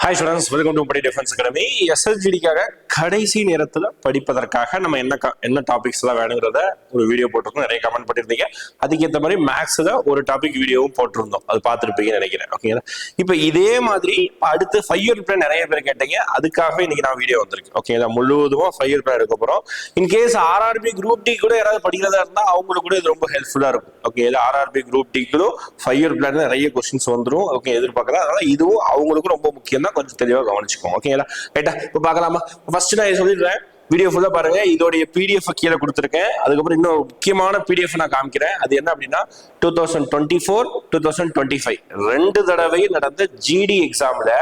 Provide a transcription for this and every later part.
Hi students, welcome to படி defence academy. எஸ்எஸ்ஜிடிக்காக கடைசி நேரத்தில் படிப்பதற்காக நம்ம என்ன டாபிக்ஸ் எல்லாம் வேணுங்கிறத ஒரு வீடியோ போட்டிருக்கோம். நிறைய கமெண்ட் பண்ணியிருந்தீங்க. அதுக்கேற்ற மாதிரி மேக்ஸில் ஒரு டாபிக் வீடியோவும் போட்டிருந்தோம். அது பார்த்துருப்பீங்கன்னு நினைக்கிறேன். ஓகேங்களா? இப்போ இதே மாதிரி அடுத்து 5 இயர் பிளான் நிறைய பேர் கேட்டீங்க. அதுக்காகவே இன்னைக்கு நான் வீடியோ வந்திருக்கு. ஓகேங்களா? முழுவதும் 5 இயர் பிளான் எடுக்க போகிறோம். இன்கேஸ் ஆர்ஆர்பி குரூப் டி கூட யாராவது படிக்கிறதா இருந்தால் அவங்களுக்கு கூட இது ரொம்ப ஹெல்ப்ஃபுல்லாக இருக்கும். ஓகேங்களா? ஆர்ஆர்பி குரூப் டிக்கும் 5 இயர் பிளான் நிறைய கொஸ்டின்ஸ் வந்துடும். ஓகே, எதிர்பார்க்கலாம். அதனால இதுவும் அவங்களுக்கு ரொம்ப முக்கியம். கொஞ்சம் தெளிவாக கவனிச்சுக்கோங்க. ஓகேங்களா? ரைட்டா? இப்போ பார்க்கலாமா? ஃபர்ஸ்ட் நான் சொல்லிடுறேன், வீடியோ ஃபுல்லா பாருங்க. இதோடைய பிடிஎஃப் கீழே கொடுத்துருக்கேன். அதுக்கப்புறம் இன்னும் முக்கியமான பிடிஎஃப் நான் காமிக்கிறேன். அது என்ன அப்படின்னா 2024, 2025 2 தடவை நடந்த ஜிடி எக்ஸாம்ல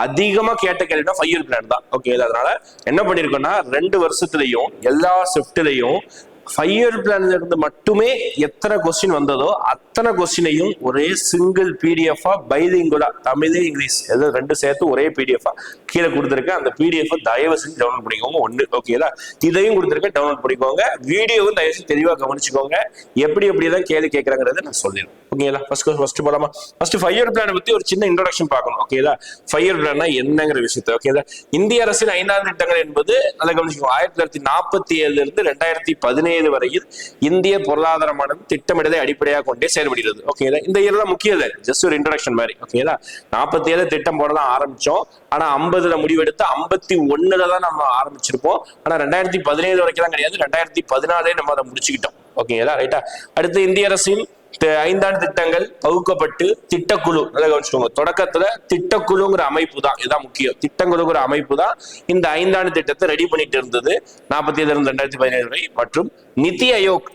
அதிகமா கேட்ட கேள்வினா 5 இயர் பிளான் தான். ஓகே, அதனால என்ன பண்ணிருக்கோம்னா 2 வருஷத்துலயும் எல்லா ஷிஃப்ட்லயும் 5 இயர் பிளான்ல இருந்து மட்டுமே எத்தனை கொஸ்டின் வந்ததோ அத்தனை கொஸ்டினையும் ஒரே சிங்கிள் பிடிஎஃப் பைலிங்குலா தமிழ் இங்கிலீஷ் ரெண்டு சேர்த்து ஒரே பிடிஎஃப் கீழே கொடுத்துருக்கேன். அந்த பிடிஎஃப் தயவு செஞ்சு டவுன்லோட் பண்ணிக்கோங்க. ஒன்று ஓகேங்களா? இதையும் கொடுத்துருக்கேன், டவுன்லோட் பண்ணிக்கோங்க. வீடியோவும் தயவு செஞ்சு தெளிவாக கவனிச்சுக்கோங்க. எப்படி எப்படிதான் கேள்வி கேட்கறாங்கிறத நான் சொல்லிடுறேன். ஓகேங்களா? ஃபர்ஸ்ட் போலாமா? ஃபர்ஸ்ட் 5 இயர் பிளான் பத்தி ஒரு சின்ன இன்ட்ரோடக்ஷன் பார்க்கணும். ஓகேங்களா? 5 இயர் பிளான்னா என்னங்கிற விஷயத்தை. ஓகேங்களா? இந்திய அரசின் 5ஆம் திட்டங்கள் என்பது அதை கவனிச்சுக்கோங்க. 1947 இருந்து 2017 வரையில் இந்திய பொருளாதாரமானது திட்டமிடலை அடிப்படையாக கொண்டே செயல்படுகிறது. ஓகேங்களா? இந்த இயர் தான் முக்கியம். ஜஸ்ட் ஒரு இன்ட்ரோடக்ஷன் மாதிரி. ஓகேங்களா? 47 திட்டம் போடலாம் ஆரம்பிச்சோம். ஆனா 50ல முடிவெடுத்து 51ல தான் நம்ம ஆரம்பிச்சிருப்போம். ஆனா 2017 வரைக்கும் தான் கிடையாது. 2014 நம்ம அதை முடிச்சுக்கிட்டோம். ஓகேங்களா? ரைட்டா? அடுத்து இந்திய அரசின் 5ஆண்டு திட்டங்கள் பகுக்கப்பட்டு திட்டக்குழு, நல்லா கவனிச்சுக்கோங்க. தொடக்கத்துல திட்டக்குழுங்கிற அமைப்பு தான், இதுதான் முக்கியம். திட்டக்குழுங்கிற அமைப்பு தான் இந்த 5ஆண்டு திட்டத்தை ரெடி பண்ணிட்டு இருந்தது 47 இருந்து 2017 வரை. மற்றும் நித்தி ஆயோக்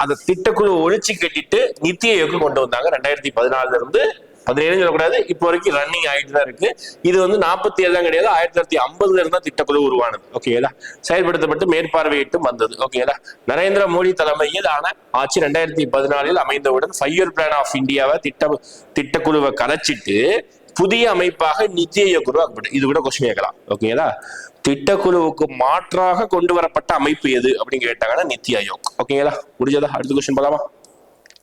அதை திட்டக்குழு ஒழிச்சு கட்டிட்டு நித்தி ஆயோக் கொண்டு வந்தாங்க 2014 இருந்து 17 சொல்லக்கூடாது, இப்போ வரைக்கும் ரன்னிங் ஆயிட்டு தான் இருக்கு. இது 47 தான் கிடையாது, 1950 இருந்தா திட்டக்குழு உருவானது. ஓகேங்களா? செயல்படுத்தப்பட்டு மேற்பார்வையிட்டு வந்தது. ஓகேங்களா? நரேந்திர மோடி தலைமையில் ஆன ஆட்சி 2014 அமைந்தவுடன் 5 இயர் பிளான் ஆஃப் இந்தியாவை திட்டக்குழுவை கலைச்சிட்டு புதிய அமைப்பாக நித்தி ஆயோக் உருவாக்கப்பட்டது. இது கூட கொஸ்டின் கேட்கலாம். ஓகேங்களா? திட்டக்குழுவுக்கு மாற்றாக கொண்டு வரப்பட்ட அமைப்பு எது அப்படின்னு கேட்டாங்கன்னா நித்தி ஆயோக். ஓகேங்களா? முடிஞ்சதா? அடுத்த கொஸ்டின் போலாமா?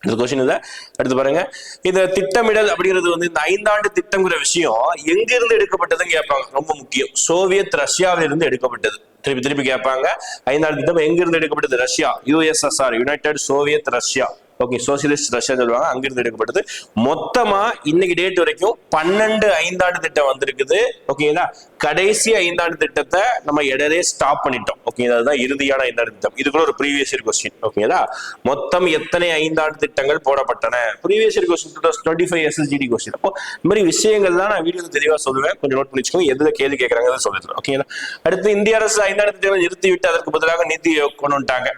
அடுத்து பாருங்க. இந்த திட்டமிடல் அப்படிங்கிறது இந்த 5ஆண்டு திட்டம்ங்கிற விஷயம் எங்கிருந்து எடுக்கப்பட்டதுன்னு கேட்பாங்க. ரொம்ப முக்கியம். சோவியத் ரஷ்யாவில இருந்து எடுக்கப்பட்டது. திருப்பி கேட்பாங்க. 5ஆண்டு திட்டம் எங்கிருந்து எடுக்கப்பட்டது? Russia, USSR, United Soviet Russia. Okay, socialist Russia சொல்லுவாங்க. அங்கிருந்து எடுக்கப்பட்டது. மொத்தமா இன்னைக்கு டேட் வரைக்கும் 12 5ஆண்டு திட்டம் வந்திருக்குது. ஓகேங்களா? கடைசி 5ஆண்டு திட்டத்தை நம்ம இடையே ஸ்டாப் பண்ணிட்டோம். ஓகே, அதுதான் இறுதியான 5ஆண்டு திட்டம். இது கூட ஒரு ப்ரீவியஸ் இயர் கொஸ்டின். ஓகேங்களா? மொத்தம் எத்தனை 5ஆண்டு திட்டங்கள் போடப்பட்டன? Previous year question 2025 SSGD question. அப்போ இந்த மாதிரி விஷயங்கள் தான் நான் வீடியோ தெளிவா சொல்லுவேன். கொஞ்சம் நோட் பண்ணிச்சுக்கோங்க. எதுல கேள்வி கேட்கறாங்க சொல்லிடுறேன். ஓகேங்களா? அடுத்து இந்திய அரசு 5ஆண்டு திட்டங்களை நிறுத்திவிட்டு அதற்கு பதிலாக நிதி ஆயோக் கொண்டு வந்துட்டாங்க.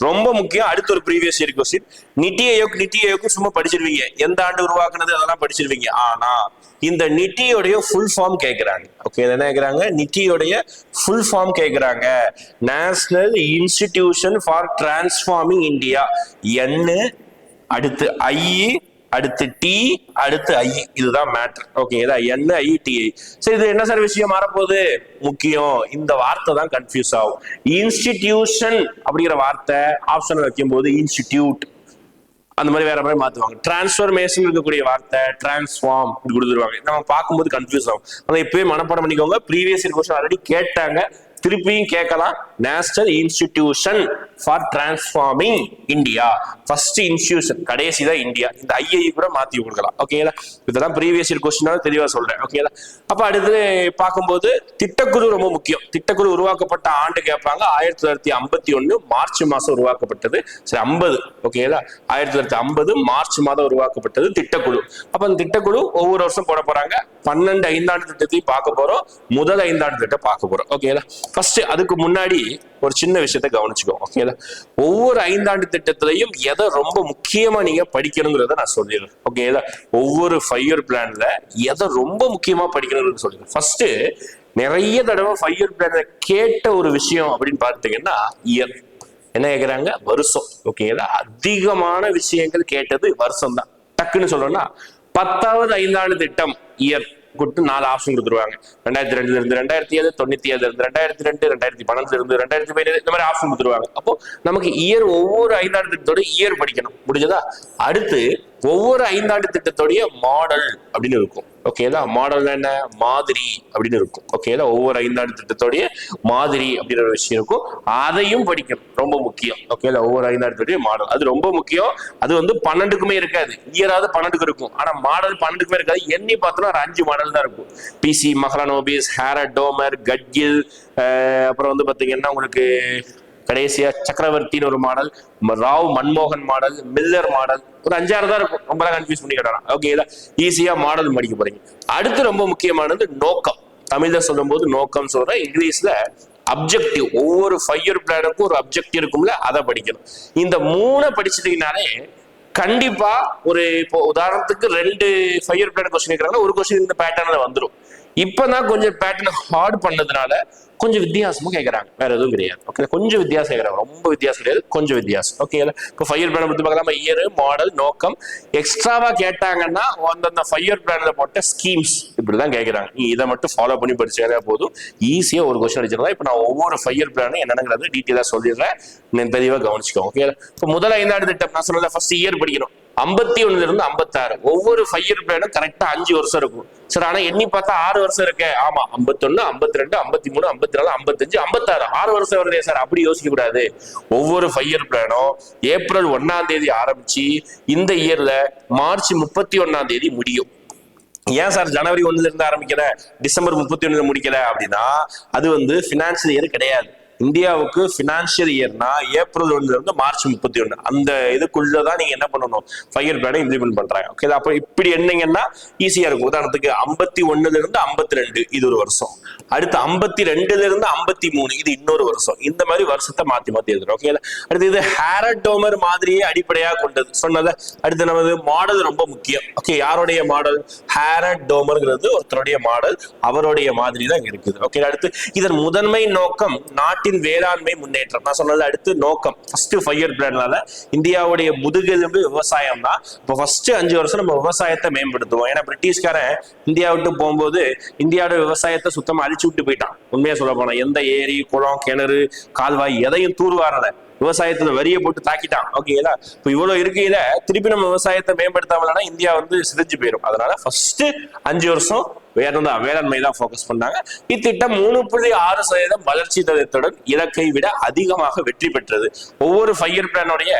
ரொம்ப முக்கியம். அடுத்த ஒரு ப்ரீவியஸ் இயர் கொஸ்டின். நிதி ஆயோக் சும்மா படிச்சிருவீங்க, எந்த ஆண்டு உருவாக்குனது அதெல்லாம் படிச்சிருவீங்க. ஆனா இந்த நிதியோடைய ஃபுல் ஃபார்ம் கேட்கிறாங்க. ஓகே, என்ன கேட்கிறாங்க? நிதியோடைய ஃபுல் ஃபார்ம் கேட்கிறாங்க. National institution for transforming India. என்ன, அடுத்து ஐ, அடுத்து டி, அடுத்து ஐ. இதுதான் மேட்டர். Okay, NITI. சரி, இது என்ன சார் விஷயம் மாறப்போகுது? முக்கியம். இந்த வார்த்தை தான் கன்ஃபியூஸ் ஆகும். இன்ஸ்டிடியூஷன் அப்படிங்கிற வார்த்தை ஆப்ஷன் வைக்கும் போது இன்ஸ்டிடியூட் அந்த மாதிரி வேற மாதிரி மாத்துவாங்க. டிரான்ஸ்ஃபர்மேஷன் இருக்கக்கூடிய வார்த்தை டிரான்ஸ்ஃபார்ம் கொடுத்துருவாங்க. நம்ம பார்க்கும்போது கன்ஃபியூஸ் ஆகும். அதை இப்பவே மனப்பாடம் பண்ணிக்கோங்க. ப்ரீவியஸ் இயர் கொஸ்டின் ஆல்ரெடி கேட்டாங்க, திருப்பியும் கேட்கலாம். National institution for transforming India. First institution, கடைசி தான் இந்தியா. இந்த ஐஐ கூட மாத்தி கொடுக்கலாம். ஓகேங்களா? இதெல்லாம் ப்ரீவியஸ் இயர் கொஸ்டினால தெளிவா சொல்றேன். ஓகேங்களா? அப்ப அடுத்து பார்க்கும்போது திட்டக்குழு ரொம்ப முக்கியம். திட்டக்குழு உருவாக்கப்பட்ட ஆண்டு கேட்பாங்க. 1951 மார்ச் மாசம் உருவாக்கப்பட்டது. சரி, 50. ஓகேங்களா? 1950 மார்ச் மாதம் உருவாக்கப்பட்டது திட்டக்குழு. அப்ப அந்த திட்டக்குழு ஒவ்வொரு வருஷம் போட போறாங்க. 12 5ஆண்டு திட்டத்தையும் பார்க்க போறோம். முதல் 5ஆண்டு திட்டம் பார்க்க போறோம். ஓகேங்களா? ஃபர்ஸ்ட் அதுக்கு முன்னாடி ஒரு சின்ன விஷயத்தை கவனிச்சுக்கோங்க. ஓகேங்களா? ஒவ்வொரு 5ஆண்டு திட்டத்திலையும் எதை ரொம்ப முக்கியமா நீங்க படிக்கணுங்கிறத நான் சொல்லிடுறேன். ஓகேங்களா? ஒவ்வொரு 5 இயர் பிளான்ல எதை ரொம்ப முக்கியமா படிக்கணும்னு சொல்லிடுறேன். ஃபர்ஸ்ட் நிறைய தடவை 5 இயர் பிளான்ல கேட்ட ஒரு விஷயம் அப்படின்னு பார்த்தீங்கன்னா இயர். என்ன கேட்கிறாங்க? வருஷம். ஓகேங்களா? அதிகமான விஷயங்கள் கேட்டது வருஷம் தான். டக்குன்னு சொல்லணும்னா 10வது 5ஆண்டு திட்டம் இயர் கொடுத்து 4 ஆப்ஷன் கொடுத்துருவாங்க. 2002 இருந்து 2007, 97 இருந்து 2002, 2012 இருந்து 2017 இந்த மாதிரி ஆப்ஷன் கொடுத்துருவாங்க. அப்போ நமக்கு இயர் ஒவ்வொரு 5ஆண்டு திட்டத்தோட இயர் படிக்கணும். முடிஞ்சதா? அடுத்து ஒவ்வொரு 5 ஆண்டு திட்டத்தோடைய மாடல் அப்படின்னு இருக்கும். ஓகேதா, மாடல் என்ன, மாதிரி அப்படின்னு இருக்கும். ஓகேதா, ஒவ்வொரு 5 ஆண்டு திட்டத்தோடைய மாதிரி அப்படின்ற ஒரு விஷயம் இருக்கும். அதையும் படிக்கணும், ரொம்ப முக்கியம். ஓகேதா, ஒவ்வொரு 5 ஆண்டு திட்டத்தோடைய மாடல் அது ரொம்ப முக்கியம். அது வந்து 12க்குமே இருக்காது, இயராவது 12க்கு இருக்கும். ஆனா மாடல் 12க்குமே இருக்காது. எண்ணி பார்த்தோம்னா ஒரு 5 மாடல் தான் இருக்கும். பிசி, மஹ்லானோபிஸ், ஹேரட், டோமர், கட்கில், அப்புறம் வந்து பாத்தீங்கன்னா உங்களுக்கு கடைசியா சக்கரவர்த்தின்னு ஒரு மாடல், ராவ் மன்மோகன் மாடல், மில்லர் மாடல், ஒரு 5-6 தான் இருக்கும். ரொம்ப கன்ஃபியூஸ் பண்ணி கேட்டாங்க. ஓகே, ஈஸியா மாடல் படிக்க போறீங்க. அடுத்து ரொம்ப முக்கியமானது நோக்கம். தமிழ்ல சொல்லும் போது நோக்கம் சொல்றேன், இங்கிலீஷ்ல அப்ஜெக்டிவ். ஒவ்வொரு 5 இயர் பிளானுக்கும் ஒரு அப்ஜெக்டிவ் இருக்கும்ல, அதை படிக்கணும். இந்த 3 படிச்சிட்டீங்கனாலே கண்டிப்பா ஒரு, இப்போ உதாரணத்துக்கு 2 5 இயர் பிளான் கொஸ்டின் இருக்கிறாங்கன்னா ஒரு கொஸ்டின் இந்த பேட்டர்ன்ல வந்துடும். இப்பதான் கொஞ்சம் பேட்டர்ன் ஹார்ட் பண்ணதுனால கொஞ்சம் வித்தியாசமும் கேட்கறாங்க, வேற எதுவும் கிடையாது. ஓகே, கொஞ்சம் வித்தியாசம் கேட்கறாங்க, ரொம்ப வித்தியாசம் கிடையாது, கொஞ்சம் வித்தியாசம். ஓகே, இப்போ 5 இயர் பிளான் பத்தி பார்க்கலாம். இயர், மாடல், நோக்கம். எக்ஸ்ட்ராவா கேட்டாங்கன்னா அந்தந்த 5 இயர் பிளான்ல போட்ட ஸ்கீம்ஸ் இப்படிதான் கேட்கறாங்க. நீ இதை மட்டும் ஃபாலோ பண்ணி படிச்சாலே போதும், ஈஸியா ஒரு கொஸ்டின் அடிச்சிடலாம். இப்போ நான் ஒவ்வொரு 5 இயர் பிளானும் என்னங்கிறது டீட்டெயிலா சொல்லிடுறேன், நீங்க தெளிவா கவனிச்சுக்கோங்க. ஓகே, இப்போ முதல் 5 ஆண்டு திட்டம் நான் சொன்னல, ஃபர்ஸ்ட் இயர் படிக்கணும். 51 இருந்து 56, ஒவ்வொரு 5 இயர் பிளானும் கரெக்டா 5 வருஷம் இருக்கும். சரி, ஆனா எண்ணி பார்த்தா 6 வருஷம் இருக்கு. ஆமா, 51, 52, 53, 54, 55, 56, 6 வருஷம் வருதே சார். அப்படி யோசிக்க கூடாது. ஒவ்வொரு 5 இயர் பிளானும் ஏப்ரல் 1ஆம் தேதி ஆரம்பிச்சு இந்த இயர்ல மார்ச் 31ஆம் தேதி முடியும். ஏன் சார் ஜனவரி 1ல இருந்து ஆரம்பிக்கல, டிசம்பர் 31 முடிக்கல அப்படின்னா, அது வந்து பினான்சியல் இயர் கிடையாது. இந்தியாவுக்கு பினான்சியல் இயர்னா ஏப்ரல் 1ல இருந்து மார்ச் 31, அந்த இதுக்குள்ளதான் நீங்க என்ன பண்ணணும், 5 இயர் பிளானை இம்ப்ளிமெண்ட் பண்றாங்க. ஓகே, அப்ப இப்படி என்னங்கன்னா ஈஸியா இருக்கும். உதாரணத்துக்கு 51ல இருந்து 52 இது ஒரு வருஷம், அடுத்து 52ல இருந்து 53 இது இன்னொரு வருஷம். இந்த மாதிரி வருஷத்தை மாத்தி மாத்தி எழுதுறோம். ஓகே, அடுத்து இது ஹேரட் டோமர் மாதிரியே அடிப்படையாக கொண்டது சொன்னது. அடுத்து நமது மாடல் ரொம்ப முக்கியம். ஓகே, யாருடைய மாடல், ஹேரட் டோமர்ங்கிறது ஒருத்தருடைய மாடல், அவருடைய மாதிரி தான் இருக்குது. ஓகே, அடுத்து இதன் முதன்மை நோக்கம் நாட்டின் வேளாண்மை முன்னேற்றம். நான் சொன்னது அடுத்து நோக்கம். ஃபர்ஸ்ட் 5 இயர் பிளானால இந்தியாவுடைய முதுகெலும்பு விவசாயம் தான். இப்போ ஃபர்ஸ்ட் 5 வருஷம் நம்ம விவசாயத்தை மேம்படுத்துவோம். ஏன்னா பிரிட்டிஷ்காரன் இந்தியா விட்டு போகும்போது இந்தியாவோட விவசாயத்தை சுத்தமா அழிச்சு விட்டு போயிட்டான். உண்மையா சொல்ல போனா எந்த ஏரி, குளம், கிணறு, கால்வாய் எதையும் தூர்வாரல, விவசாயத்துல வரியை போட்டு தாக்கிட்டான். ஓகேங்களா, இப்போ இவ்வளவு இருக்கையில திருப்பி நம்ம விவசாயத்தை மேம்படுத்தாமலனா இந்தியா வந்து சிதைஞ்சு போயிடும். அதனால ஃபர்ஸ்ட் 5 வருஷம் வேளாண்மை தான் போக்கஸ் பண்ணாங்க. இத்திட்டம் 3.6% வளர்ச்சி தரத்துடன் இலக்கை விட அதிகமாக வெற்றி பெற்றது. ஒவ்வொரு 5 இயர் பிளானுடைய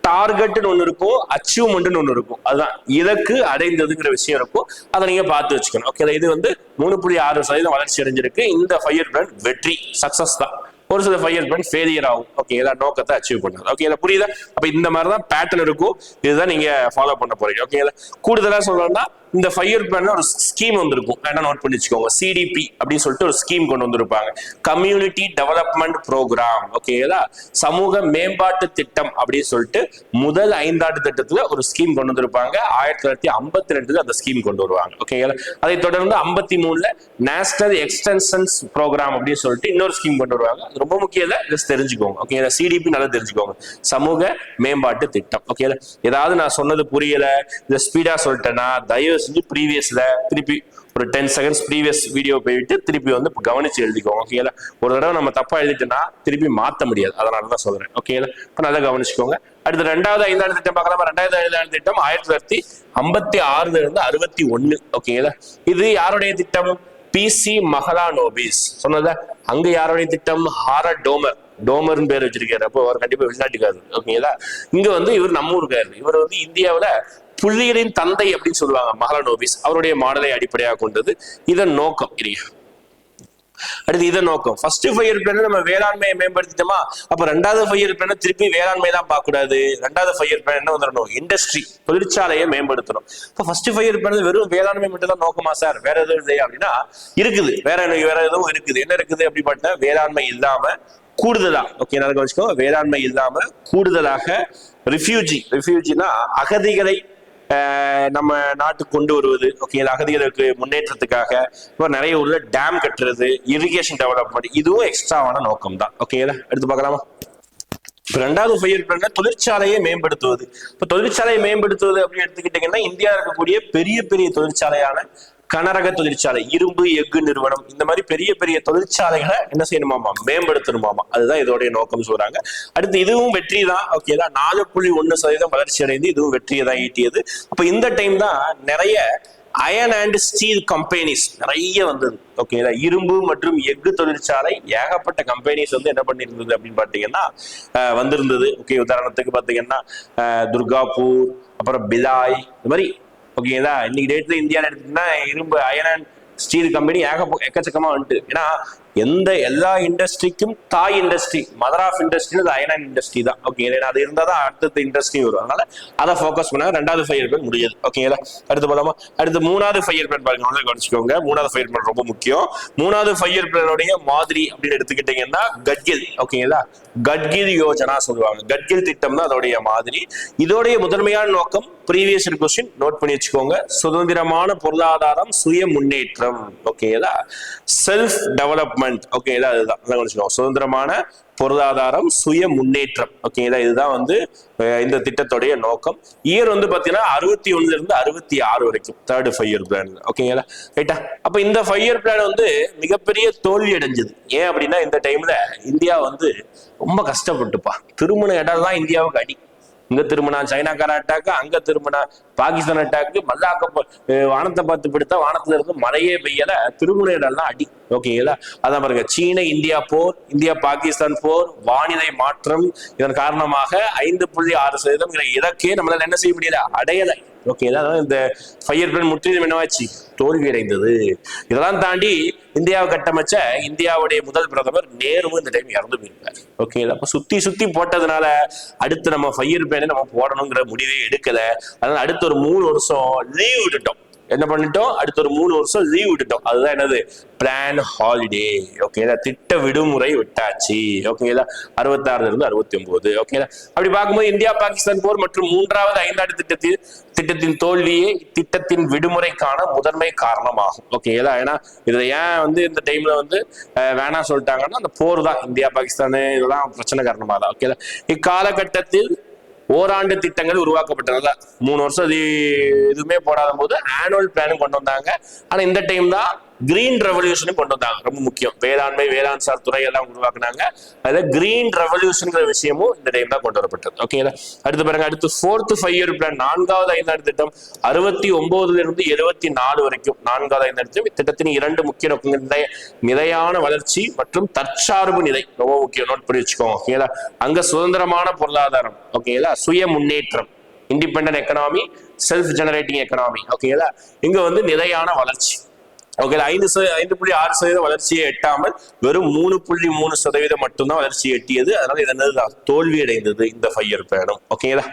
டார்கெட்னு ஒண்ணு இருக்கும், அச்சீவ்மெண்ட்னு ஒண்ணு இருக்கும். அதுதான் இலக்கு அடைந்ததுங்கிற விஷயம் இருக்கும். அதை நீங்க பார்த்து வச்சுக்கணும். ஓகே, இது வந்து 3.6% வளர்ச்சி அடைஞ்சிருக்கு. இந்த 5 இயர் பிளான் வெற்றி, சக்சஸ் தான். ஒரு சில 5 இயர் பிளான் ஃபெயிலியர் ஆகும். ஓகே, ஏதாவது நோக்கத்தை அச்சீவ் பண்ணாது. ஓகே, இதை புரியுதா? அப்ப இந்த மாதிரி தான் பேட்டர்ன் இருக்கும். இதுதான் நீங்க ஃபாலோ பண்ண போறீங்க. ஓகே, கூடுதலா சொல்லணும்னா இந்த 5 இயர் பிளான்ல ஒரு ஸ்கீம் வந்திருக்கும், வேணா நோட் பண்ணி வச்சுக்கோங்க. சிடிபி அப்படின்னு சொல்லிட்டு ஒரு ஸ்கீம் கொண்டு வந்திருப்பாங்க, கம்யூனிட்டி டெவலப்மெண்ட் ப்ரோக்ராம். ஓகேங்களா, சமூக மேம்பாட்டு திட்டம் அப்படின்னு சொல்லிட்டு முதல் 5 ஆண்டு திட்டத்துல ஒரு ஸ்கீம் கொண்டு வந்திருப்பாங்க. 1952 அந்த ஸ்கீம் கொண்டு வருவாங்க. ஓகேங்களா, அதை தொடர்ந்து 53ல நேஷனல் எக்ஸ்டென்ஷன்ஸ் ப்ரோக்ராம் அப்படின்னு சொல்லிட்டு இன்னொரு ஸ்கீம் கொண்டு வருவாங்க. ரொம்ப முக்கியம் இல்லை, ஜஸ்ட் தெரிஞ்சுக்கோங்க. ஓகே, சிடிபி நல்லா தெரிஞ்சுக்கோங்க, சமூக மேம்பாட்டு திட்டம். ஓகே, ஏதாவது நான் சொன்னது புரியல, இதை ஸ்பீடா சொல்லிட்டேன்னா தயவு செஞ்சு ப்ரீவியஸ்ல திருப்பி ஒரு 10 செகண்ட்ஸ் ப்ரீவியஸ் வீடியோ போயிட்டு திருப்பி வந்து கவனிச்சு எழுதிக்கோங்க. ஓகேல, ஒரு தடவை நம்ம தப்பா எழுதிட்டோம்னா திருப்பி மாற்ற முடியாது, அதனாலதான் சொல்றேன். ஓகேல, இப்போ நல்லா கவனிச்சுக்கோங்க. அடுத்து 2வது 5 ஆண்டு திட்டம் பார்க்கலாம். 2வது 5 ஆண்டு திட்டம் 1956ல இருந்து 61. ஓகேல, இது யாருடைய திட்டம், பிசி மஹ்லானோபிஸ். சொன்னத அங்க யாருடைய திட்டம், ஹாரட் டோமர். டோமர்னு பேர் வச்சிருக்காரு, அப்போ அவர் கண்டிப்பா வெளிநாட்டுக்காரு. ஓகேங்களா, இங்க வந்து இவர் நம்ம ஊருக்காரு. இவர் வந்து இந்தியாவில புள்ளியலின் தந்தை அப்படின்னு சொல்லுவாங்க மஹ்லானோபிஸ். அவருடைய மாடலை அடிப்படையாக கொண்டது. இதன் நோக்கம் அடுத்து இதன் நோக்கம், ஃபர்ஸ்ட் 5 இயர் பிளான் நம்ம வேளாண்மையை மேம்படுத்திட்டோமா, அப்ப 2வது 5 இயர் பிளான் திருப்பி வேளாண்மை தான் பார்க்க கூடாது. 2வது 5 இயர் பிளான் என்ன வந்துடணும், இண்டஸ்ட்ரி, தொழிற்சாலையை மேம்படுத்தணும். இப்போ ஃபர்ஸ்ட் 5 இயர் பிளான் வெறும் வேளாண்மை மட்டும் தான் நோக்கமா சார், வேற எதுவும் இல்லையா அப்படின்னா இருக்குது, வேற எதுவும் இருக்குது. என்ன இருக்குது அப்படி பார்த்தா, வேளாண்மை இல்லாம கூடுதலா, ஓகே நல்லா கவனிச்சுக்கோ, வேளாண்மை இல்லாம கூடுதலாக ரிஃப்யூஜினா அகதிகளை நம்ம நாட்டுக்கு கொண்டு வருவது. ஓகே, அகதிகளுக்கு முன்னேற்றத்துக்காக இப்போ நிறைய ஊர்ல டேம் கட்டுறது, இரிகேஷன் டெவலப்மெண்ட், இதுவும் எக்ஸ்ட்ராவான நோக்கம் தான். ஓகே, அடுத்து பார்க்கலாமா. 2வது 5 இயர் பிளான் தொழிற்சாலையை மேம்படுத்துவது. இப்போ தொழிற்சாலையை மேம்படுத்துவது அப்படின்னு எடுத்துக்கிட்டீங்கன்னா, இந்தியா இருக்கக்கூடிய பெரிய பெரிய தொழிற்சாலையான கனரக தொழிற்சாலை, இரும்பு எஃகு நிறுவனம், இந்த மாதிரி பெரிய பெரிய தொழிற்சாலைகளை என்ன செய்யணுமாமா, மேம்படுத்தணுமாமா. அதுதான் இதோடைய நோக்கம் சொல்றாங்க. அடுத்து இதுவும் வெற்றி தான். ஓகேதா, 4.1% வளர்ச்சி அடைந்து இதுவும் வெற்றியை தான் ஈட்டியது. அப்ப இந்த டைம் தான் நிறைய அயன் அண்ட் ஸ்டீல் கம்பெனிஸ் நிறைய வந்தது. ஓகேதா, இரும்பு மற்றும் எஃகு தொழிற்சாலை ஏகப்பட்ட கம்பெனிஸ் வந்து என்ன பண்ணிருந்தது அப்படின்னு பாத்தீங்கன்னா வந்திருந்தது. ஓகே, உதாரணத்துக்கு பாத்தீங்கன்னா துர்காப்பூர், அப்புறம் பிலாய், இந்த மாதிரி. ஓகேங்களா, இன்னைக்கு டேட்ல இந்தியாவில் எடுத்தீங்கன்னா இரும்பு அயன் அண்ட் ஸ்டீல் கம்பெனி எக்கச்சக்கமா வந்துட்டு. ஏன்னா எல்லா இண்டஸ்ட்ரிக்கும் தாய் industry, mother of industry iron and industry தான். ஓகே, அது இருந்தால் தான் அடுத்த இண்டஸ்ட்ரி வரும். அதனால அதை ஃபோக்கஸ் பண்ணாங்க. 2வது 5 இயர் பிளான் முடியாது. ஓகேங்களா, அடுத்து போலாமா? அடுத்து 3வது 5 இயர் பிளான் பாருங்க, கவனிச்சுக்கோங்க. 3வது 5 இயர் பிளான் ரொம்ப முக்கியம். 3வது 5 இயர் பிளானுடைய மாதிரி அப்படின்னு எடுத்துக்கிட்டீங்கன்னா கட்கில். ஓகேங்களா, கட்கில் யோஜனா சொல்லுவாங்க. கட்கில் திட்டம் தான் அதோடைய மாதிரி. இதோடைய முதன்மையான நோக்கம் ப்ரீவியஸ் கொஸ்டின் நோட் பண்ணி வச்சுக்கோங்க. சுதந்திரமான பொருளாதாரம், சுய முன்னேற்றம். ஓகேங்களா, செல்ஃப் டெவலப்மெண்ட். ஓகேங்களா, அதுதான் சுதந்திரமான பொருளாதாரம், சுய முன்னேற்றம். ஓகேங்களா, இதுதான் வந்து இந்த திட்டத்துடைய நோக்கம். இயர் வந்து பாத்தீங்கன்னா 61 இருந்து 66 வரைக்கும் 3rd 5 இயர் பிளான். ஓகேங்களா, ரைட்டா. அப்ப இந்த 5 இயர் பிளான் வந்து மிகப்பெரிய தோல்வி அடைஞ்சது. ஏன் அப்படின்னா இந்த டைம்ல இந்தியா வந்து ரொம்ப கஷ்டப்பட்டுப்பா. திருமண இடம்லாம் இந்தியாவுக்கு அடி. இங்க திரும்பினா சைனாக்கார அட்டாக்கு, அங்க திரும்பினா பாகிஸ்தான் அட்டாக்கு, மல்லாக்க வானத்தை பார்த்து பிடித்தா வானத்துல இருந்து மழையே பெய்யல, திருமண இடம்லாம் அடி. ஓகேங்களா, அதான் பாருங்க, சீன இந்தியா போர், இந்தியா பாகிஸ்தான் போர், வானிலை மாற்றம், இதன் காரணமாக 5.6% இலக்கே நம்மளால என்ன செய்ய முடியல, அடையல. ஓகே, இந்த 5 இயர் பிளான் முற்றிலும் என்னவாச்சு, தோல்வி அடைந்தது. இதெல்லாம் தாண்டி இந்தியாவை கட்டமைச்ச இந்தியாவுடைய முதல் பிரதமர் நேரு இந்த டைம் இறந்து போயிருக்காரு. ஓகே, அப்ப சுத்தி சுத்தி போட்டதுனால அடுத்து நம்ம 5 இயர் பிளானே நம்ம போடணுங்கிற முடிவே எடுக்கல. அதனால அடுத்த ஒரு 3 வருஷம் லீவ் விட்டுட்டோம். என்ன பண்ணிட்டோம், அடுத்த ஒரு 3 வருஷம் லீவ் விட்டுட்டோம். அதுதான் என்னது, பிளான் ஹாலிடே. ஓகேங்களா, திட்ட விடுமுறை விட்டாச்சு. ஓகேங்களா, 66 இருந்து 69. ஓகேங்களா, அப்படி பார்க்கும்போது இந்தியா பாகிஸ்தான் போர் மற்றும் 3வது 5ஆண்டு திட்டத்தின் தோல்வியே திட்டத்தின் விடுமுறைக்கான முதன்மை காரணமாகும். ஓகேங்களா, ஏன்னா இதுல ஏன் வந்து இந்த டைம்ல வந்து வேணாம் சொல்லிட்டாங்கன்னா அந்த போர் தான். இந்தியா பாகிஸ்தான் இதெல்லாம் பிரச்சனை காரணமா தான். ஓகேங்களா, இக்காலகட்டத்தில் ஓராண்டு திட்டங்கள் உருவாக்கப்பட்டது. 3 வருஷம் எதுவுமே போடாத போது ஆனுவல் பிளானும் கொண்டு வந்தாங்க. ஆனா இந்த டைம் தான் கிரீன் ரெவல்யூஷனும் கொண்டு வந்தாங்க. ரொம்ப முக்கியம், வேளாண்மை, வேளாண் சார் துறை எல்லாம் உருவாக்குனாங்க. அதுல கிரீன் ரெவல்யூஷன் விஷயமும் இந்த டைம் தான் கொண்டு வரப்பட்டது. ஓகேங்களா, அடுத்து பாருங்க, அடுத்து 4th 5 இயர் பிளான் 4வது 5ஆண்டு திட்டம் 69 இருந்து 74 வரைக்கும். 4வது 5ஆண்டு திட்டத்தின் 2 முக்கிய நோக்கங்கள் நிலையான வளர்ச்சி மற்றும் தற்சார்பு நிலை. ரொம்ப முக்கியம், நோட் பண்ணி வச்சுக்கோங்க. ஓகேங்களா, அங்க சுதந்திரமான பொருளாதாரம், ஓகேங்களா, சுய முன்னேற்றம், independent economy, self generating economy. ஓகேங்களா, இங்க வந்து நிலையான வளர்ச்சி. ஓகே, 5.6% வளர்ச்சியை எட்டாமல் வெறும் 3.3% மட்டும்தான் வளர்ச்சியை எட்டியது. அதனால இது தோல்வி அடைந்தது இந்த 5 இயர் பிளானும். ஓகேங்களா,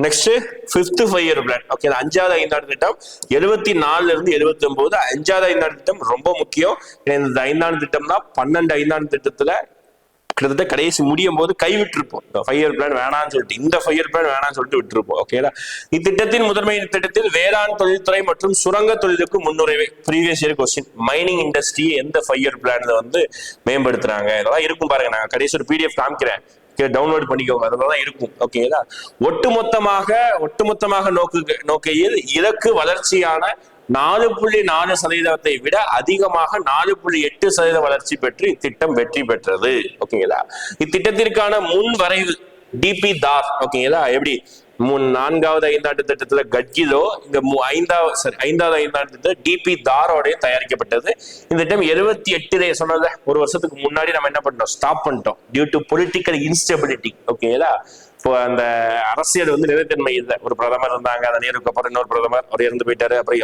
next 5th 5 year plan. Okay, 5வது 5ஆண்டு திட்டம் 74 இருந்து 79. 5வது 5ஆண்டு திட்டம் ரொம்ப முக்கியம். இந்த 5ஆண்டு திட்டம் தான் 12 5ஆண்டு திட்டத்துல கிட்டத்தட்ட கடைசி முடியும் போது கைவிட்டிருப்போம். 5 இயர் பிளான் வேணான்னு சொல்லிட்டு, இந்த 5 இயர் பிளான் வேணான்னு சொல்லிட்டு விட்டுருப்போம். ஓகேங்களா, இத்திட்டத்தின் முதன்மை திட்டத்தில் வேளாண் தொழில்துறை மற்றும் சுரங்க தொழிலுக்கு முன்னுரிமை. Previous year question, mining industry எந்த 5 இயர் பிளான்ல வந்து மேம்படுத்துறாங்க, இதெல்லாம் இருக்கும் பாருங்க. நான் கடைசி ஒரு PDF காமிக்கிறேன், டவுன்லோட் பண்ணிக்கோங்க, அதெல்லாம் இருக்கும். ஓகேங்களா, ஒட்டுமொத்தமாக நோக்கையில் இலக்கு வளர்ச்சியான 4.4% விட அதிகமாக 4.8% வளர்ச்சி பெற்று இத்திட்டம் வெற்றி பெற்றது. ஓகேங்களா, இத்திட்டத்திற்கான முன் வரைவு டிபி தார். ஓகேங்களா, எப்படி 4வது 5ஆண்டு திட்டத்துல கட்கிலோ, இந்த 5வது 5ஆண்டு திட்டம் டிபி தாரோட தயாரிக்கப்பட்டது. இந்த டைம் 78 சொன்னது ஒரு வருஷத்துக்கு முன்னாடி நம்ம என்ன பண்ணோம், ஸ்டாப் பண்ணிட்டோம் டியூ டு பொலிட்டிக்கல் இன்ஸ்டெபிலிட்டி. ஓகேங்களா, இப்போ அந்த அரசியல் வந்து நிலைத்தன்மை இல்லை. ஒரு பிரதமர் இருந்தாங்க, அந்த நேருக்கு அப்புறம் இன்னொரு பிரதமர் அவர் இறந்து போயிட்டாரு. அப்புறம்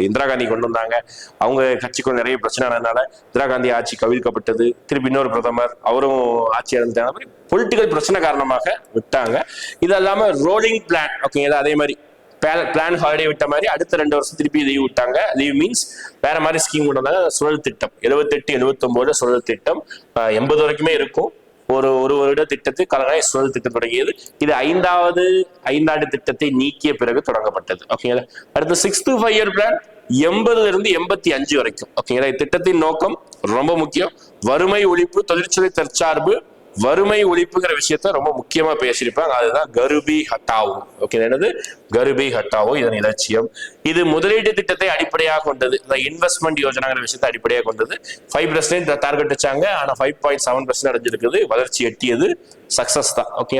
இந்திரா காந்தி கொண்டு வந்தாங்க, அவங்க கட்சிக்குள்ள நிறைய பிரச்சனை ஆனதுனால இந்திரா காந்தி ஆட்சி கவிழ்க்கப்பட்டது. திருப்பி இன்னொரு பிரதமர் அவரும் ஆட்சி இழந்தாங்க. பொலிட்டிக்கல் பிரச்சனை காரணமாக விட்டாங்க. இது இல்லாம ரோலிங் பிளான். ஓகேங்களா, அதே மாதிரி பிளான் ஹாலிடே விட்ட மாதிரி அடுத்த 2 வருஷம் திருப்பி லீவ் விட்டாங்க. லீவ் மீன்ஸ் வேற மாதிரி ஸ்கீம் கொண்டு வந்தாங்க. சுழல் திட்டம் 78 79 சுழல் திட்டம் 80 வரைக்குமே இருக்கும். ஒரு வருட திட்டத்துக்கு சுழல் திட்டம் தொடங்கியது. இது 5வது 5ஆண்டு திட்டத்தை நீக்கிய பிறகு தொடங்கப்பட்டது. ஓகேங்களா, அடுத்து 6th 5 இயர் பிளான் 80 இருந்து 85 வரைக்கும். ஓகேங்களா, இத்திட்டத்தின் நோக்கம் ரொம்ப முக்கியம், வறுமை ஒழிப்பு, தொழிற்துறை தற்சார்பு, வறுமை ஒழிப்புங்கிற விஷயத்த ரொம்ப முக்கியமா பேசியிருப்பாங்க. அதுதான் கருபி ஹட்டாவோ. ஓகே, என்னது கருபி ஹட்டாவோ, இதன் இலட்சியம். இது முதலீட்டு திட்டத்தை அடிப்படையாக கொண்டது. இன்வெஸ்ட்மெண்ட் யோஜனாங்கிற விஷயத்தை அடிப்படையாக கொண்டது. 5% டார்கெட் வச்சாங்க, ஆனா 5.7% அடைஞ்சிருக்குது. வளர்ச்சி எட்டியது, சக்சஸ் தான். ஓகே,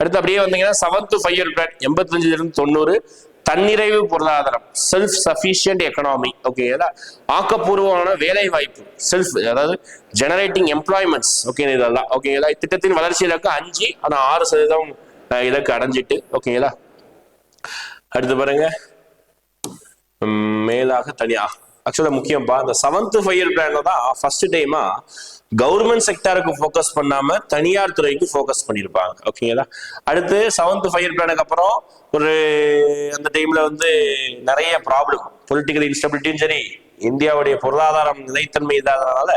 அடுத்து அப்படியே வந்தீங்கன்னா 7th 5 இயர் பிளான் 85 இருந்து 90 தன்னிறைவு பொருளாதாரம், செல்ஃப் சஃபிஷியன்ட் எக்கனாமி. ஓகே, ஆக்கப்பூர்வமான வேலை வாய்ப்பு, செல்ஃப், அதாவது ஜெனரேட்டிங் எம்ப்ளாய்மெண்ட்ஸ். ஓகே, இதெல்லாம் ஓகேங்களா. இத்திட்டத்தின் வளர்ச்சி இலக்கு 5, ஆனா 6% இலக்கு அடைஞ்சிட்டு. ஓகேங்களா. அடுத்து பாருங்க, மேலாக தனியா ஆக்சுவலா முக்கியம்பா இந்த 7th 5 இயர் பிளான்ல தான் ஃபர்ஸ்ட் டைமா கவர்மெண்ட் செக்டாருக்கு ஃபோக்கஸ் பண்ணாம தனியார் துறைக்கு ஃபோக்கஸ் பண்ணியிருப்பாங்க. ஓகேங்களா. அடுத்து 7th 5 இயர் பிளானுக்கு அப்புறம் ஒரு அந்த டைம்ல நிறைய ப்ராப்ளம், பொலிட்டிக்கல் இன்ஸ்டபிலிட்டியும் சரி, இந்தியாவுடைய பொருளாதாரம் நிலைத்தன்மை இல்லாதனால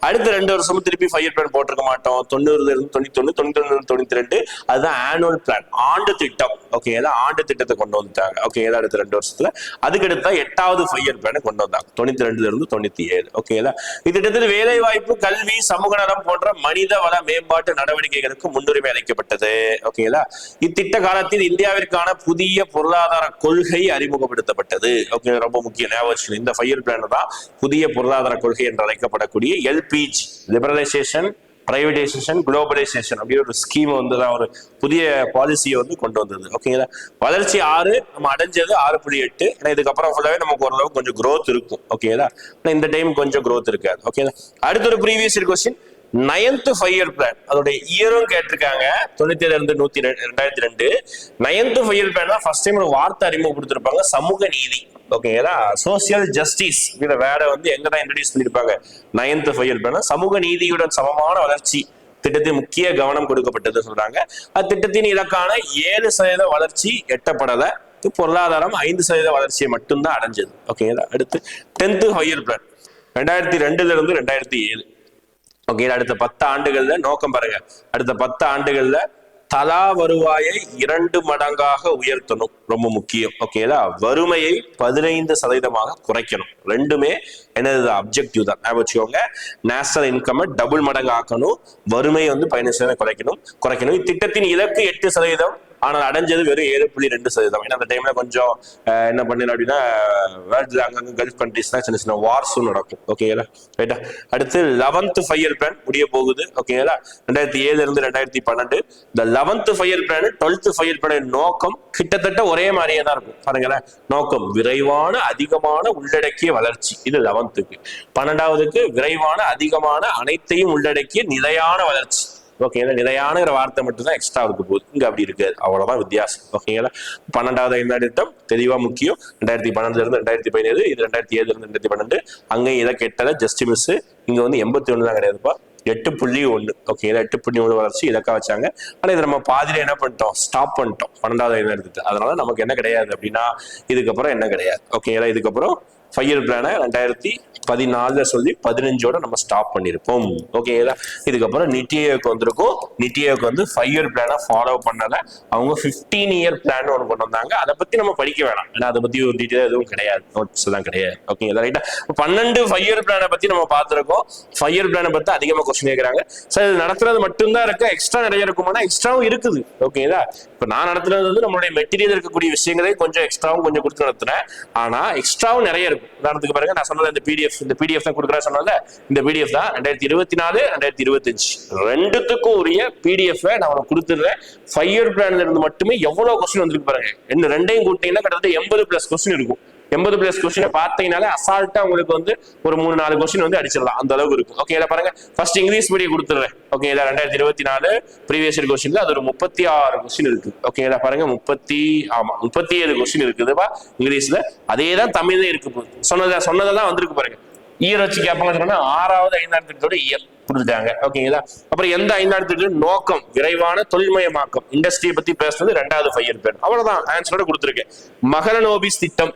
அடுத்த 2 வருஷமும் திருப்பி 5 இயர் பிளான் போட்டிருக்க மாட்டோம். 90 இருந்து 91, 91 92 அதுதான் ஆனுவல் பிளான், ஆண்டு திட்டம். ஓகே, ஆண்டு திட்டத்தை கொண்டு வந்துட்டாங்க. ஓகே, அடுத்த 2 வருஷத்துல. அதுக்கு அடுத்த 8வது 5 இயர் பிளான் கொண்டு வந்தாங்க 92 இருந்து 97. ஓகேங்களா. இத்திட்டத்தில் வேலை வாய்ப்பு, கல்வி, சமூக நலம் போன்ற மனித வள மேம்பாட்டு நடவடிக்கைகளுக்கு முன்னுரிமை அளிக்கப்பட்டது. ஓகேங்களா. இத்திட்ட காலத்தில் இந்தியாவிற்கான புதிய பொருளாதார கொள்கை அறிமுகப்படுத்தப்பட்டது. ஓகே, ரொம்ப முக்கிய ஞாபகம். இந்த 5 இயர் பிளான் தான் புதிய பொருளாதார கொள்கை என்று அழைக்கப்படக்கூடிய எல்பிஜி, லிபரலைசேஷன், பிரைவேடைசேஷன், குளோபலைசேஷன் அப்படிங்கிற ஒரு ஸ்கீம் ஒரு புதிய பாலிசியை கொண்டு வந்தது. ஓகேங்களா. வளர்ச்சி 6, நம்ம அடைஞ்சது 6.8. ஏன்னா இதுக்கப்புறம் ஃபுல்லாவே நமக்கு ஓரளவுக்கு கொஞ்சம் growth இருக்கும். ஓகேங்களா. இந்த டைம் கொஞ்சம் growth இருக்காது. ஓகேங்களா. அடுத்த ஒரு previous question, 9th 5 year plan அதோட இயரும் கேட்டிருக்காங்க. 97 இருந்து 2002. 9th 5 இயர் பிளான் தான் ஃபர்ஸ்ட் டைம் ஒரு வார்த்தை அறிமுகப்படுத்திருப்பாங்க, சமூக நீதி. ஓகேங்களா. சோசியல் ஜஸ்டிஸ் வேற எங்கதான் இன்ட்ரோடியூஸ் பண்ணிருப்பாங்க 9th 5 இயர் பிளான். சமூக நீதியுடன் சமமான வளர்ச்சி திட்டத்தில் முக்கிய கவனம் கொடுக்கப்பட்டது சொல்றாங்க. அத்திட்டத்தின் இலக்கான 7% வளர்ச்சி எட்டப்படல. பொருளாதாரம் 5% வளர்ச்சியை மட்டும்தான் அடைஞ்சது. ஓகேங்களா. அடுத்து 10th 5 இயர் பிளான் 2002 இருந்து 2007. ஓகே, அடுத்த 10 ஆண்டுகள்ல நோக்கம் பாருங்க, அடுத்த 10 ஆண்டுகள்ல தலா வருவாயை 2 மடங்காக உயர்த்தணும், ரொம்ப முக்கியம். ஓகேங்களா. வறுமையை 15% குறைக்கணும். ரெண்டுமே என்னது அப்ஜெக்டிவ் தான். வச்சுக்கோங்க, நேஷனல் இன்கம் டபுள் மடங்கு ஆக்கணும், வறுமையை 15% குறைக்கணும். இத்திட்டத்தின் இலக்கு 8%, ஆனால் அடைஞ்சது வெறும் 7.2%. ஏன்னா அந்த டைம்ல கொஞ்சம் என்ன பண்ணல அப்படின்னா வேர்ல்ட்ல அங்கங்க கல்ஃப் கண்ட்ரீஸ்ல சின்ன சின்ன வார்ஸும் நடக்கும். ஓகேங்களா. ரைட்டா. அடுத்து 11th 5 இயர் பிளான் முடிய போகுது. ஓகேங்களா. 2007 இருந்து 2012. இந்த 11th 5 year plan 12th 5 year plan நோக்கம் கிட்டத்தட்ட ஒரே மாதிரியே தான் இருக்கும். பாருங்களேன், நோக்கம் விரைவான அதிகமான உள்ளடக்கிய வளர்ச்சி, இது 11th. 12வது விரைவான அதிகமான அனைத்தையும் உள்ளடக்கிய நிலையான வளர்ச்சி. ஓகேங்களா. நிலையான வார்த்தை மட்டும் தான் எக்ஸ்ட்ரா இருக்கு போகுது, இங்க அப்படி இருக்கு, அவ்வளவுதான் வித்தியாசம். ஓகேங்களா. 12வது 5ஆண்டு திட்டம் தெளிவா முக்கியம். 2012 இருந்து 2017, இது 2007 இருந்து 2012. அங்க இதை கெட்டல ஜஸ்ட் மிஸ். இங்க 81 தான் கிடையாதுப்பா, 8.1. ஓகேங்களா. 8.1 வளர்ச்சி இலக்கா வச்சாங்க. ஆனா இதை நம்ம பாதியில என்ன பண்ணிட்டோம், ஸ்டாப் பண்ணிட்டோம் 12வது 5ஆண்டு திட்டம். அதனால நமக்கு என்ன கிடையாது அப்படின்னா இதுக்கப்புறம் என்ன கிடையாது. ஓகேங்களா. இதுக்கப்புறம் 5 இயர் பிளான 2014 சொல்லி 15ஓட நம்ம ஸ்டாப் பண்ணிருப்போம். ஓகேங்களா. இதுக்கப்புறம் நித்தி ஆயோக் வந்திருக்கும். நித்தி ஆயோக் 5 இயர் பிளான ஃபாலோ பண்ணல, அவங்க 15 இயர் பிளான் ஒன்று கொண்டு வந்தாங்க. அதை பத்தி நம்ம படிக்க வேணாம், ஏன்னா அதை பத்தி ஒரு டீட்டெயில் எதுவும் கிடையாது, நோட்ஸ் எல்லாம் கிடையாது. ஓகேங்களா. ரைட்டா. 12 5 இயர் பிளானை பத்தி நம்ம பார்த்திருக்கோம். 5 இயர் பிளானை பத்தி அதிகமா கொஸ்டின் கேட்கறாங்க. சார் இது நடத்துறது மட்டும்தான் இருக்கு, எக்ஸ்ட்ரா நிறைய இருக்குமானா எக்ஸ்ட்ராவும் இருக்குது. ஓகேங்களா. இப்ப நான் நடத்துறது நம்மளுடைய மெட்டீரியல் இருக்கக்கூடிய விஷயங்களே கொஞ்சம் எக்ஸ்ட்ராவும் கொஞ்சம் கொடுத்து நடத்துறேன். ஆனா எக்ஸ்ட்ராவும் நிறைய இருக்கும். உதாரணத்துக்கு பாருங்க, நான் சொன்னது இந்த பிடிஎஃப் தான் கொடுக்குறேன் சொன்னல, இந்த பிடிஎஃப் தான் 2024 2025 ரெண்டுத்துக்கும் உரிய பிடிஎஃப் நான் உனக்கு கொடுத்துடுறேன். 5 இயர் பிளான்ல இருந்து மட்டுமே எவ்வளவு கொஸ்டின் வந்துருக்கு பாருங்க. என்ன ரெண்டையும் கூட்டிங்கன்னா கிட்டத்தட்ட 80+ கொஸ்டின் இருக்கும். 80+ கொஸ்டினை பார்த்தீங்கன்னாலே அசால்ட்டா உங்களுக்கு ஒரு 3-4 கொஸ்டின் அடிச்சிடலாம், அந்த அளவுக்கு இருக்கும். ஓகே, பாருங்க, ஃபர்ஸ்ட் இங்கிலீஷ் மீடியம் கொடுத்துடுறேன். ஓகே, 2024 ப்ரீவியஸ் இயர் கொஸ்டின்ல அது ஒரு 36 கொஸ்டின் இருக்கு. ஓகேங்களா. பாருங்க 37 கொஸ்டின் இருக்குதுப்பா இங்கிலீஷ்ல. அதே தான் தமிழ்ல இருக்கு. சொன்னதெல்லாம் வந்திருக்கு பாருங்க. இயர் வச்சு கேட்பாங்க சொன்னா 6வது 5ஆண்டு திட்டத்தோட இயர் கொடுத்துட்டாங்க. ஓகேங்களா. அப்புறம் எந்த 5ஆண்டு திட்டம் நோக்கம் விரைவான தொழில்மயமாக்கம், இண்டஸ்ட்ரியை பத்தி பேசுறது 2வது 5 இயர் பிளான். அவ்வளவுதான் ஆன்சரோட கொடுத்துருக்கேன். மகளநோபிஸ் திட்டம்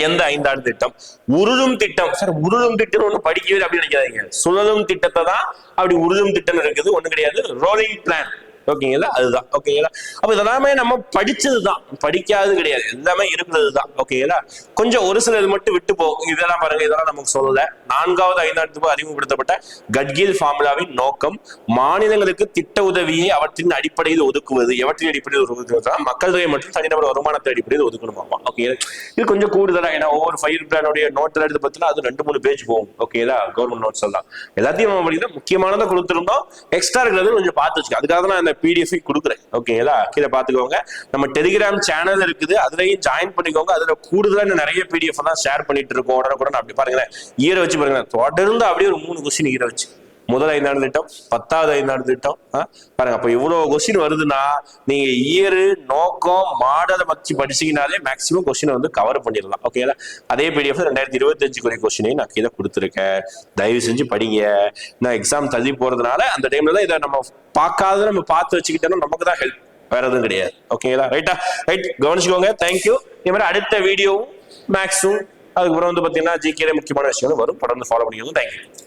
எந்த 5ஆண்டு திட்டம்? உருளும் திட்டம். சார் உருளும் திட்டம் ஒண்ணு படிக்கவே அப்படின்னு நினைக்காதீங்க, சுழலும் திட்டத்தை தான் அப்படி உருளும் திட்டம் இருக்குது, ஒண்ணு கிடையாது. ரோலிங் பிளான் ஓகேங்களா? அதுதான். ஓகேங்களா? அப்ப இதெல்லாமே நம்ம படிச்சதுதான், படிக்காதது கிடையாது, எல்லாமே இருக்கிறதுதான். ஓகேங்களா? கொஞ்சம் ஒரு சில இது மட்டும் விட்டு போகும். இதெல்லாம் பாருங்க, இதெல்லாம் நமக்கு சொல்லல. 4வது 5வது அறிமுகப்படுத்தப்பட்ட கட்கில் ஃபார்முலாவின் நோக்கம் மாநிலங்களுக்கு திட்ட உதவியை அவற்றின் அடிப்படையில் ஒதுக்குவது. எவற்றின் அடிப்படையில் ஒதுக்குவது? மக்கள் தொகை மற்றும் தனிநபர் வருமானத்தை அடிப்படையில் ஒதுக்கணுமாமா. ஓகே, இது கொஞ்சம் கூடுதலா, ஏன்னா ஒவ்வொரு ஃபயர் பிளானுடைய நோட்டில் எடுத்து பார்த்தீங்கன்னா அது 2-3 பேஜ் போகும். ஓகேதா? கவர்மெண்ட் நோட்ஸ் எல்லாம் எல்லாத்தையும் நம்ம படிக்கிறோம். முக்கியமானதை கொடுத்துருந்தோம், எக்ஸ்ட்ரா இருக்கிறது கொஞ்சம் பார்த்து வச்சுக்கோ. அதுக்காக நான் அந்த பிடிஎஃப் கொடுக்குறேன். ஓகேங்களா? கீழே பார்த்துக்கோங்க. நம்ம டெலிகிராம் சேனல் இருக்குது, அதுலயும் ஜாயின் பண்ணிக்கோங்க. அதுல கூடுதலா நிறைய பிடிஎஃப் எல்லாம் ஷேர் பண்ணிட்டு இருக்கோம் உடனுக்குடன். அப்படி பாருங்களேன், ஈர வச்சு பாருங்க, தொடர்ந்து அப்படியே ஒரு 3 கொஸ்டின் ஈர வச்சு முதல் 5 திட்டம், 10வது 5 திட்டம் பாருங்க. அப்ப இவ்வளவு கொஸ்டின் வருதுன்னா நீங்க இயரு, நோக்கம், மாடலை வச்சு படிச்சீங்கனாலே மேக்சிமம் கொஸ்டின் வந்து கவர் பண்ணிடலாம். ஓகேங்களா? அதே பிடிஎஃப் 2025 கொஸ்டினையும் நான் கீழே கொடுத்துருக்கேன். தயவு செஞ்சு படிங்க. நான் எக்ஸாம் தள்ளி போறதுனால அந்த டைம்ல தான் இதை நம்ம பார்க்காத நம்ம பார்த்து வச்சுக்கிட்டோம்னா நமக்கு தான் ஹெல்ப், வேற எதுவும் கிடையாது. ஓகேங்களா? ரைட்டா? ரைட், கவனிச்சுக்கோங்க. தேங்க்யூ. இதே மாதிரி அடுத்த வீடியோவும் மேக்ஸும் அதுக்கப்புறம் வந்து பாத்தீங்கன்னா ஜிகே முக்கியமான விஷயங்கள் வரும். தொடர்ந்து ஃபாலோ பண்ணிக்கோங்க. தேங்க்யூ.